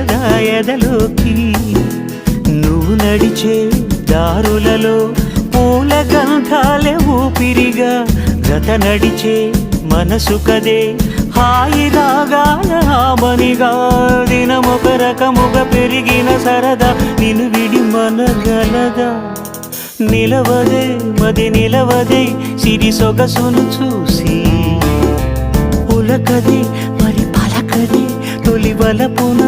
సరదా ఎదలోకి నువ్వు నడిచే దారులలో పూల గంధాలే ఊపిరిగా గత నడిచే మనసు కదే హాయి రాగాల హామనిగా దినమొక రకముగా పెరిగిన సరదా నిన్ను విడి మనగలదా నిలవదే మది నిలవదే సిరి సొగసును చూసి పులకదే మరి పలకదే తొలి వలపున